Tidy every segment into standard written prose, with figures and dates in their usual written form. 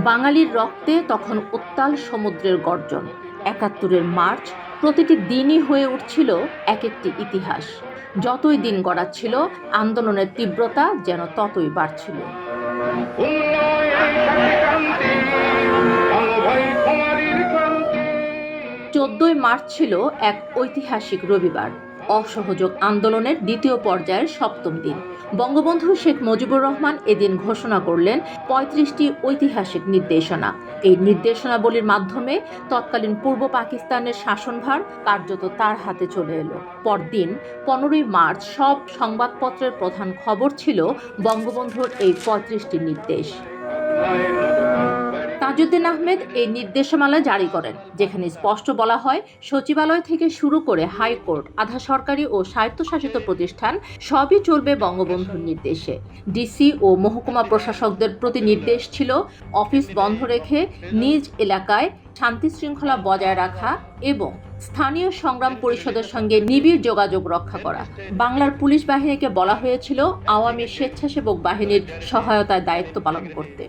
বাঙালির রক্তে তখন উত্তাল সমুদ্রের গর্জন। ৭১-এর মার্চ প্রতিটি দিনই হয়ে উঠছিল এক একটি ইতিহাস। যতই দিন গড়াচ্ছিল, আন্দোলনের তীব্রতা যেন ততই বাড়ছিল। ১৪ই মার্চ ছিল এক ঐতিহাসিক রবিবার, অসহযোগ আন্দোলনের দ্বিতীয় পর্যায়ের সপ্তম দিন। বঙ্গবন্ধু শেখ মুজিবুর রহমান এদিন ঘোষণা করলেন ৩৫টি ঐতিহাসিক নির্দেশনা। এই নির্দেশনাবলীর মাধ্যমে তৎকালীন পূর্ব পাকিস্তানের শাসনভার কার্যত তার হাতে চলে এলো। পরদিন ১৫ই মার্চ সব সংবাদপত্রের প্রধান খবর ছিল বঙ্গবন্ধুর এই ৩৫টি নির্দেশ। তাজউদ্দিন আহমেদ এই নির্দেশমালা জারি করেন, যেখানে স্পষ্ট বলা হয় সচিবালয় থেকে শুরু করে হাইকোর্ট, আধা সরকারি ও স্বায়ত্তশাসিত প্রতিষ্ঠান সবই চলবে বঙ্গবন্ধুর নির্দেশে। ডিসি ও মহকুমা প্রশাসকদের প্রতি নির্দেশ ছিল অফিস বন্ধ রেখে নিজ এলাকায় শান্তি শৃঙ্খলা বজায় রাখা এবং স্থানীয় সংগ্রাম পরিষদের সঙ্গে নিবিড় যোগাযোগ রক্ষা করা। বাংলার পুলিশ বাহিনীকে বলা হয়েছিল আওয়ামী স্বেচ্ছাসেবক বাহিনীর সহায়তায় দায়িত্ব পালন করতে।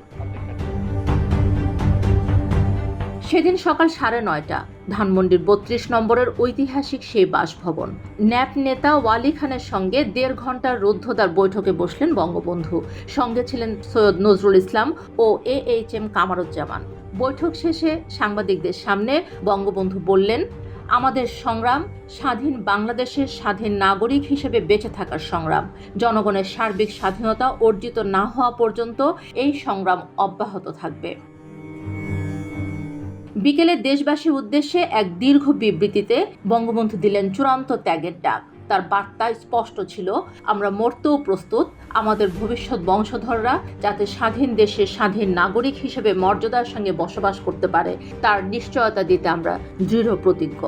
সেদিন সকাল ৯:৩০, ধানমন্ডির ৩২ নম্বরের ঐতিহাসিক সেই বাসভবন। ন্যাপ নেতা ওয়ালি খানের সঙ্গে ১.৫ ঘন্টার রুদ্ধদ্বার বৈঠকে বসলেন বঙ্গবন্ধু। সঙ্গে ছিলেন সৈয়দ নজরুল ইসলাম ও AHM কামারুজ্জামান। বৈঠক শেষে সাংবাদিকদের সামনে বঙ্গবন্ধু বললেন, আমাদের সংগ্রাম স্বাধীন বাংলাদেশের স্বাধীন নাগরিক হিসেবে বেঁচে থাকার সংগ্রাম। জনগণের সার্বিক স্বাধীনতা অর্জিত না হওয়া পর্যন্ত এই সংগ্রাম অব্যাহত থাকবে। বিকেলে দেশবাসীর উদ্দেশ্যে এক দীর্ঘ বিবৃতিতে বঙ্গবন্ধু দিলেন চূড়ান্ত ত্যাগের ডাক। তার বার্তা স্পষ্ট ছিল, আমরা মরতেও প্রস্তুত, আমাদের ভবিষ্যৎ বংশধররা যাতে স্বাধীন দেশের স্বাধীন নাগরিক হিসেবে মর্যাদার সঙ্গে বসবাস করতে পারে তার নিশ্চয়তা দিতে আমরা দৃঢ় প্রতিজ্ঞ।